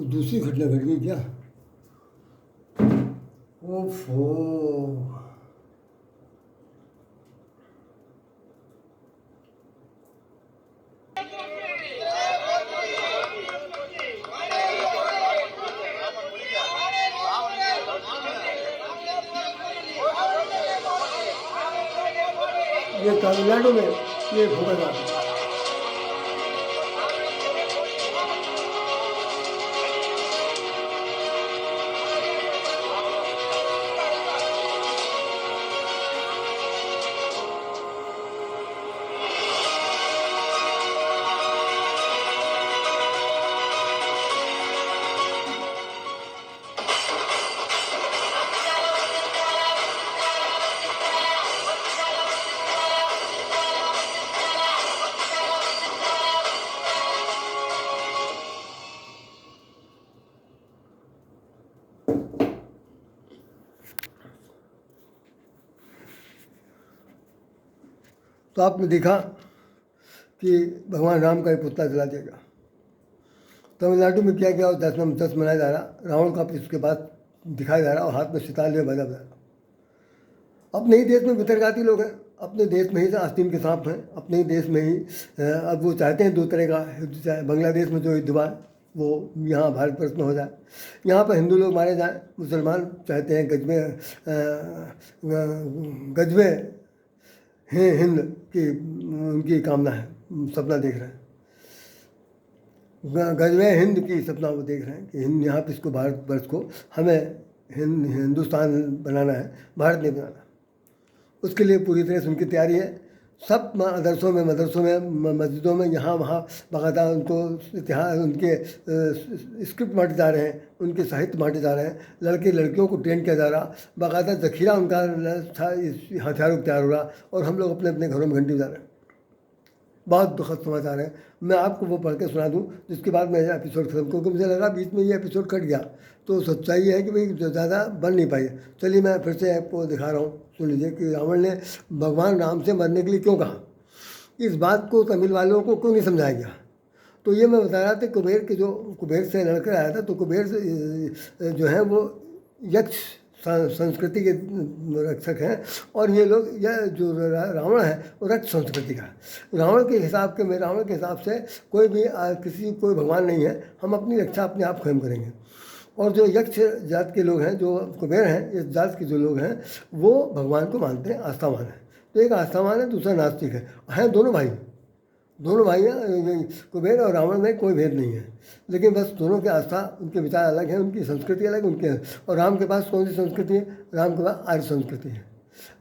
कुछ दूसरी घटना घट गई क्या? ओफो। ये तमिलनाडु में ये होगा था। तो आपने देखा कि भगवान राम का ही पुतला जला दिया गया। तमिलनाडु में क्या क्या 10 मनाया जा रहा, रावण का इसके बाद दिखाया जा रहा और हाथ में सितार लिए बजा बजा रहा। अपने ही देश में वितरगाती लोग हैं, अपने देश में ही आस्तीन के सांप हैं, अपने ही देश में ही अब वो चाहते हैं दो तरह का युद्ध, चाहे बांग्लादेश में जो युद्ध हुआ वो यहाँ भारतवर्ष में हो जाए। यहाँ पर हिंदू लोग मारे जाएं, मुसलमान चाहते हैं गजबे हैं हिंद की, उनकी कामना है, सपना देख रहे हैं, गजबे हिंद की सपना वो देख रहे हैं कि हिंद यहाँ पर इसको भारतवर्ष को हमें हिंदुस्तान बनाना है, भारत नहीं बनाना। उसके लिए पूरी तरह से उनकी तैयारी है। सब मदरसों में मस्जिदों में यहाँ वहाँ बाकायदा उनको इतिहास, उनके स्क्रिप्ट बांटे जा रहे हैं, उनके साहित्य बांटे जा रहे हैं, लड़के लड़कियों को ट्रेन किया जा रहा, बाकायदा जखीरा उनका हथियारों को तैयार हो रहा और हम लोग अपने अपने घरों में घंटी बजा रहे हैं। बहुत दुखद समाचार है। मैं आपको वो पढ़ के सुना दूँ जिसके बाद मैं एपिसोड खत्म, क्योंकि मुझे लगा बीच में ये एपिसोड कट गया, तो सच्चाई है कि भाई ज़्यादा बन नहीं पाई। चलिए मैं फिर से आपको दिखा रहा हूँ, सुन लीजिए कि रावण ने भगवान राम से मरने के लिए क्यों कहा। इस बात को तमिल वालों को क्यों नहीं समझाया गया। तो ये मैं बता रहा था, कुबेर से लड़कर आया था, तो कुबेर जो है वो यक्ष संस्कृति के रक्षक हैं और ये लोग, यह जो रावण है वो रक्त संस्कृति का। रावण के हिसाब से कोई भगवान नहीं है, हम अपनी रक्षा अपने आप स्वयं करेंगे। और जो यक्ष जात के लोग हैं, जो कुबेर हैं, इस जात के जो लोग हैं वो भगवान को मानते हैं, आस्थावान है। तो एक आस्थावान है, दूसरा नास्तिक है दोनों भाई हैं। कुबेर और रावण में कोई भेद नहीं है, लेकिन बस दोनों की आस्था, उनके विचार अलग हैं, उनकी संस्कृति अलग उनके है। और राम के पास कौन सी संस्कृति है? राम के पास आर्य संस्कृति है,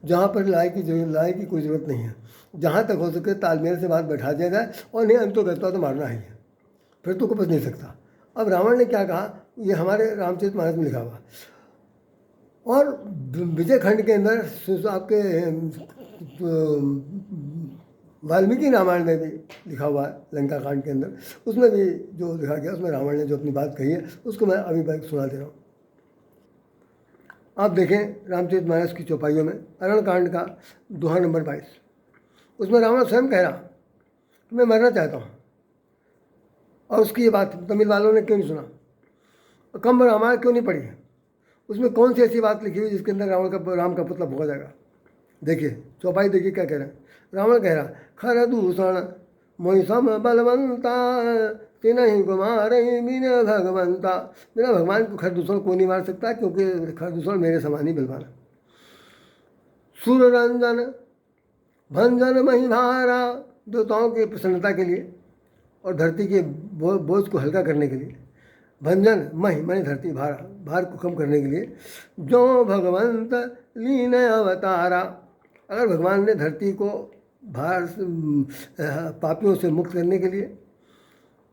जहाँ पर लड़ाई की कोई ज़रूरत नहीं है। जहाँ तक हो सके तालमेल से बात बैठा दिया जाए, और नहीं अंत करता तो मारना ही है, फिर तो कुछ नहीं सकता। अब रावण ने क्या कहा, ये हमारे रामचरितमानस में लिखा हुआ, और विजय खंड के अंदर आपके वाल्मीकि रामायण में भी लिखा हुआ है, लंका कांड के अंदर, उसमें भी जो लिखा गया, उसमें रावण ने जो अपनी बात कही है उसको मैं अभी सुना दे रहा हूँ। आप देखें रामचरितमानस की चौपाइयों में अरण कांड का दोहा नंबर 22, उसमें रावण स्वयं कह रहा कि मैं मरना चाहता हूँ, और उसकी ये बात तमिल वालों ने क्यों नहीं सुना, कम रामायण क्यों नहीं पढ़ी। उसमें कौन सी ऐसी बात लिखी हुई जिसके अंदर राम का पुतला फूंका जाएगा। देखिए चौपाई, देखिए क्या कह रहे हैं। रावण कह रहा, खर दूषण मोसम बलवंता तिनहि कुमार बिना भगवंता। बिना भगवान को खरदूषण को नहीं मार सकता, क्योंकि खरदूषण मेरे समान ही बलवान। सूर्यरंजन भंजन महिभारा, देवताओं की प्रसन्नता के लिए और धरती के बोझ को हल्का करने के लिए, भंजन महि माने धरती, भार को कम करने के लिए, जो भगवंत लीन अवतारा। अगर भगवान ने धरती को पापियों से मुक्त करने के लिए,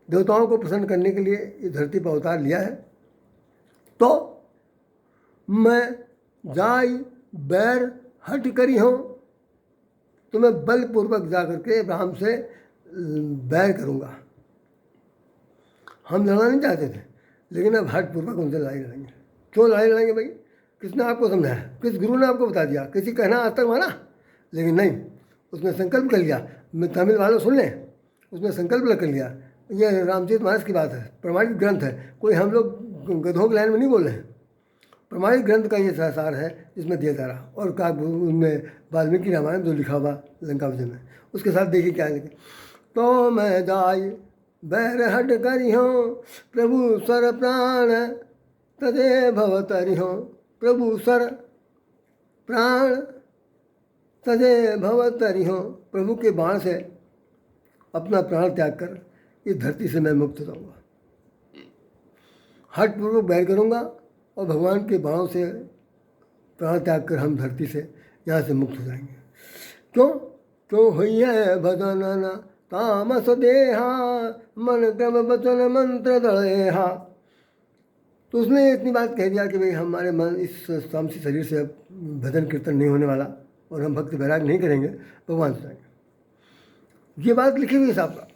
देवताओं को प्रसन्न करने के लिए इस धरती पर अवतार लिया है, तो मैं जाई बैर हट करी हूँ, तो मैं बलपूर्वक जा करके अब्राहम से बैर करूँगा। हम लड़ना नहीं चाहते थे, लेकिन अब हटपूर्वक उनसे लड़ाई लड़ेंगे। क्यों लड़ाई लड़ेंगे भाई? किसने आपको समझाया? किस गुरु ने आपको बता दिया? किसी कहना आज तक माना? लेकिन नहीं, उसने संकल्प कर लिया। मैं तमिल वालों सुन लें, उसने संकल्प कर लिया ये रामचरितमानस की बात है, प्रमाणित ग्रंथ है, कोई हम लोग गधों की लाइन में नहीं बोल रहे हैं। प्रमाणित ग्रंथ का ये सार है जिसमें दिया जा रहा। और का उनमें वाल्मीकि रामायण जो लिखा हुआ लंका विजय में, उसके साथ देखिए क्या लिखे, तो मैं जाय बैर हट करी हो, प्रभु सर प्राण तदे भवतरि हो, प्रभु सर प्राण तदे भवतरि हो, प्रभु के बाण से अपना प्राण त्याग कर इस धरती से मैं मुक्त हो जाऊँगा, हठपूर्वक बैर करूँगा और भगवान के बाणों से प्राण त्याग कर हम धरती से यहाँ से मुक्त हो जाएंगे। क्यों हुई है भजन तामस देहा, मन क्रम वचन मंत्र दड़ेहा। तो उसने इतनी बात कह दिया कि भाई हमारे मन इस तामसी शरीर से भजन कीर्तन नहीं होने वाला और हम भक्ति वैराग नहीं करेंगे, भगवान से जाएंगे। ये बात लिखी हुई साहब।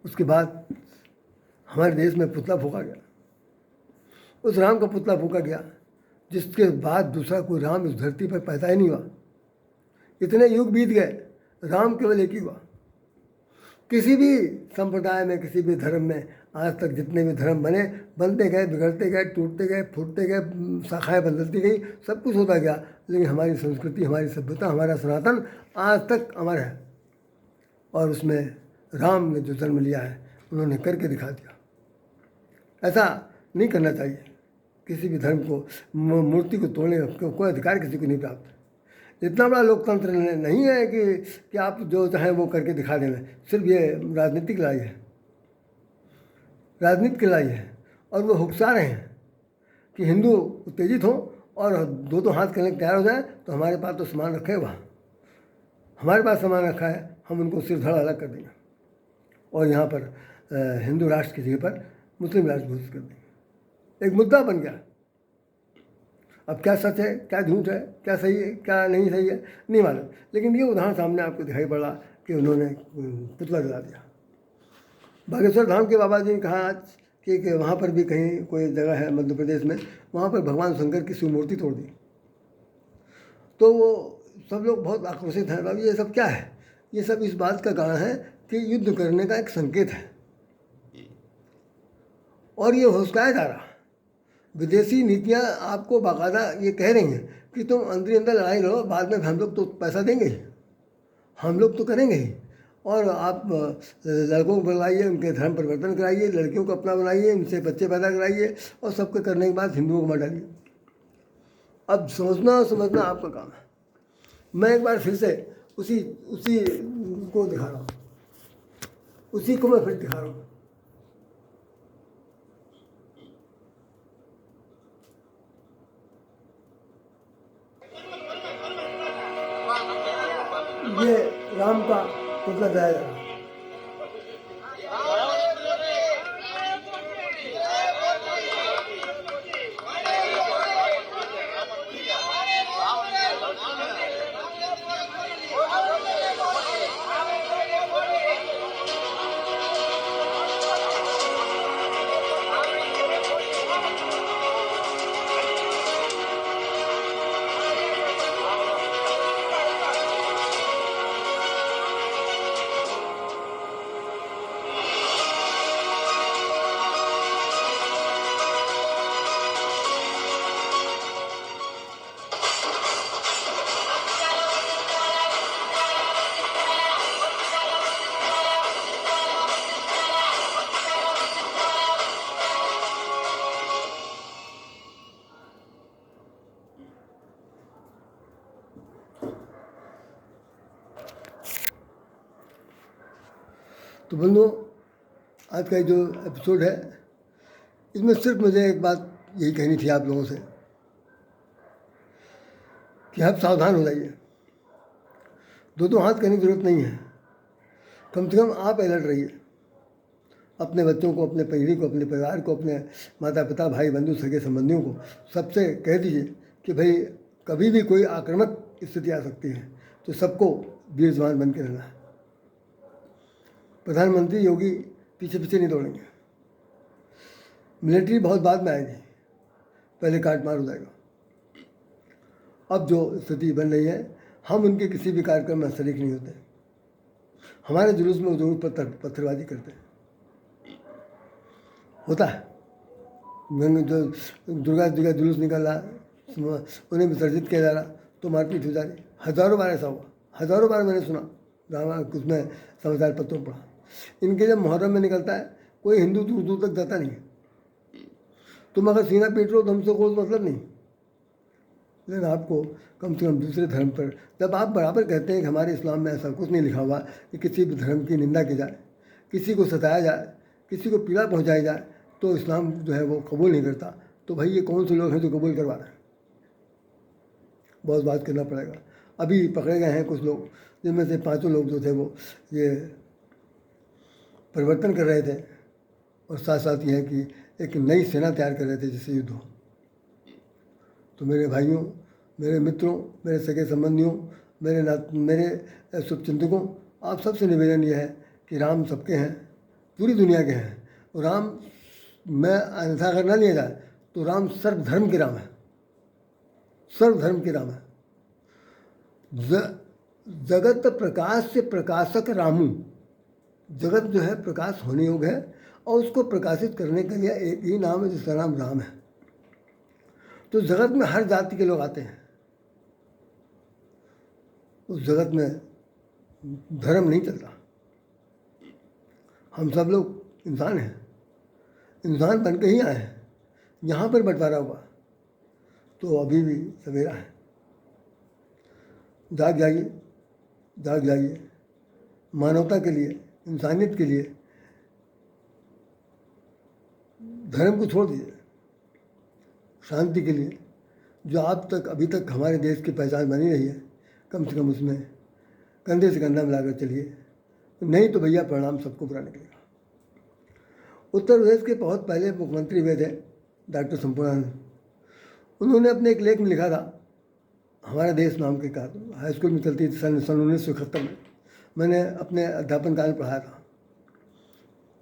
उसके बाद हमारे देश में पुतला फूका गया, उस राम का पुतला फूका गया जिसके बाद दूसरा कोई राम इस धरती पर पैदा ही नहीं हुआ। इतने युग बीत गए, राम केवल एक ही हुआ। किसी भी संप्रदाय में, किसी भी धर्म में आज तक जितने भी धर्म बने, बनते गए, बिगड़ते गए, टूटते गए, फूटते गए, शाखाएँ बदलती गई, सब कुछ होता गया, लेकिन हमारी संस्कृति, हमारी सभ्यता, हमारा सनातन आज तक अमर है। और उसमें राम ने जो जन्म लिया है उन्होंने करके दिखा दिया। ऐसा नहीं करना चाहिए। किसी भी धर्म को, मूर्ति को तोड़ने का कोई अधिकार किसी को नहीं प्राप्त। इतना बड़ा लोकतंत्र नहीं है कि आप जो चाहें वो करके दिखा देना। सिर्फ ये राजनीतिक लड़ाई है, राजनीति की लड़ाई है। और वो हुक्सा रहे हैं कि हिंदू उत्तेजित हो और दो हाथ करने को तैयार हो जाए, तो हमारे पास तो सामान रखे है, वहाँ हमारे पास सामान रखा है, हम उनको सिर धड़ अलग कर देंगे और यहाँ पर हिंदू राष्ट्र की जगह पर मुस्लिम राष्ट्र घोषित कर देंगे। एक मुद्दा बन गया। अब क्या सच है, क्या झूठ है, क्या सही है, क्या नहीं सही है, नहीं मालूम, लेकिन ये उदाहरण सामने आपको दिखाई पड़ा कि उन्होंने पुतला जला दिया। बागेश्वर धाम के बाबा जी ने कहा आज कि वहाँ पर भी कहीं कोई जगह है मध्य प्रदेश में, वहाँ पर भगवान शंकर की शिव मूर्ति तोड़ दी। तो वो सब लोग बहुत आक्रोशित हैं। बाबू ये सब क्या है? ये सब इस बात का कारण है कि युद्ध करने का एक संकेत है और ये हुस्काया जा रहा। विदेशी नीतियाँ आपको बाकायदा ये कह रही हैं कि तुम अंदर लड़ाई लड़ो, बाद में हम लोग तो पैसा देंगे ही, हम लोग तो करेंगे ही, और आप लड़कों को बुलाइए, उनके धर्म परिवर्तन कराइए, लड़कियों को अपना बनाइए, उनसे बच्चे पैदा कराइए और सबके करने के बाद हिंदुओं को मार डालिए। अब सोचना और समझना आपका काम है। मैं एक बार फिर से उसी को दिखा रहा हूँ, उसी को मैं फिर दिखा रहा हूँ। ये राम का पुतला जलाया जा रहा है। तो बंधुओं, आज का जो एपिसोड है इसमें सिर्फ मुझे एक बात यही कहनी थी आप लोगों से कि आप सावधान हो जाइए। दो हाथ करने की जरूरत नहीं है, कम से कम आप अलर्ट रहिए। अपने बच्चों को, अपने पीढ़ी को, अपने परिवार को, अपने माता पिता, भाई बंधु, सगे संबंधियों को सबसे कह दीजिए कि भाई कभी भी कोई आक्रामक स्थिति आ सकती है, तो सबको वीर जवान बन के रहना है। प्रधानमंत्री योगी पीछे पीछे नहीं दौड़ेंगे, मिलिट्री बहुत बाद में आएगी, पहले काट मार हो जाएगा। अब जो स्थिति बन रही है, हम उनके किसी भी कार्यक्रम में शरीक नहीं होते। हमारे जुलूस में वो जरूर पत्थरबाजी करते हैं, होता है। जो दुर्गा जी का जुलूस निकल रहा, उन्हें विसर्जित किया जा रहा तो मारपीट हो जा रही। हज़ारों बार ऐसा हुआ, हज़ारों बार मैंने सुना, उसमें समाचार पत्रों में पढ़ा। इनके जब मुहर्रम में निकलता है, कोई हिंदू दूर दूर तक जाता नहीं है। तुम अगर सीना पीट लो तो हमसे कोई मतलब नहीं, लेकिन आपको कम से कम दूसरे धर्म पर, जब आप बराबर कहते हैं कि हमारे इस्लाम में ऐसा कुछ नहीं लिखा हुआ कि किसी भी धर्म की निंदा की जाए, किसी को सताया जाए, किसी को पीड़ा पहुंचाई जाए, तो इस्लाम जो है वो कबूल नहीं करता। तो भाई ये कौन से लोग हैं जो कबूल करवा रहे हैं? बहुत बात करना पड़ेगा। अभी पकड़े गए हैं कुछ लोग, जिनमें से 5 लोग जो थे वो ये परिवर्तन कर रहे थे, और साथ साथ ये है कि एक नई सेना तैयार कर रहे थे जिससे युद्ध हो। तो मेरे भाइयों, मेरे मित्रों, मेरे सगे संबंधियों, मेरे शुभचिंतकों, आप सबसे निवेदन यह है कि राम सबके हैं, पूरी दुनिया के हैं। और राम में अन्यथा अगर न लिया जाए तो राम सर्वधर्म के राम है, सर्वधर्म के राम है। जगत प्रकाश से प्रकाशक रामू, जगत जो है प्रकाश होने योग्य है, और उसको प्रकाशित करने के लिए एक ही नाम है जिसका नाम राम है। तो जगत में हर जाति के लोग आते हैं, उस जगत में धर्म नहीं चलता। हम सब लोग इंसान हैं, इंसान बन के ही आए हैं। यहाँ पर बंटवारा हुआ तो अभी भी सवेरा है। जाग जाइए, जाग जाइए, मानवता के लिए, इंसानियत के लिए। धर्म को छोड़ दीजिए, शांति के लिए, जो आप तक अभी तक हमारे देश की पहचान बनी रही है, कम से कम उसमें कंधे से कंधा मिलाकर चलिए, नहीं तो भैया परिणाम सबको बुरा निकलेगा। उत्तर प्रदेश के बहुत पहले मुख्यमंत्री हुए थे डॉक्टर संपूर्णानंद। उन्होंने अपने एक लेख में लिखा था, हमारा देश नाम के कहा, हाई स्कूल में चलती थी सन 1971 में, मैंने अपने अध्यापन काल में पढ़ाया था।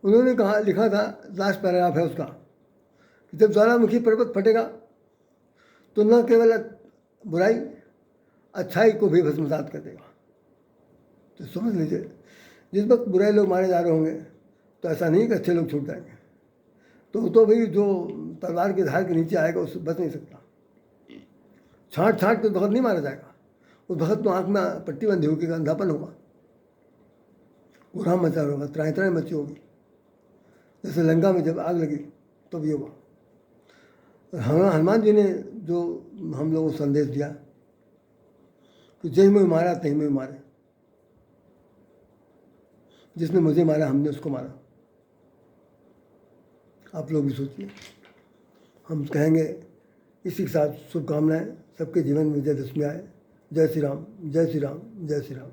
उन्होंने कहा, लिखा था, लास्ट पैराग्राफ है उसका, कि जब ज्वालामुखी पर्वत फटेगा तो न केवल बुराई, अच्छाई को भी भस्मसात कर देगा। तो समझ लीजिए, जिस वक्त बुराई लोग मारे जा रहे होंगे तो ऐसा नहीं कि अच्छे लोग छूट जाएंगे। तो भाई जो तलवार की धार के नीचे आएगा उससे बच नहीं सकता। छाँट छाँट के भगत नहीं मारा जाएगा, उस भगत तो आँख में पट्टी बंधी होगी, अंधापन होगा, उराम मचा होगा, त्राई त्राई मची होगी, जैसे लंका में जब आग लगी तो भी होगा। हनुमान जी ने जो हम लोगों को संदेश दिया कि जय में मारा तही में मारे, जिसने मुझे मारा हमने उसको मारा। आप लोग भी सोचिए। हम कहेंगे इसी के साथ शुभकामनाएं, सबके जीवन में विजयदशमी आए। जय श्री राम, जय श्री राम, जय श्री राम।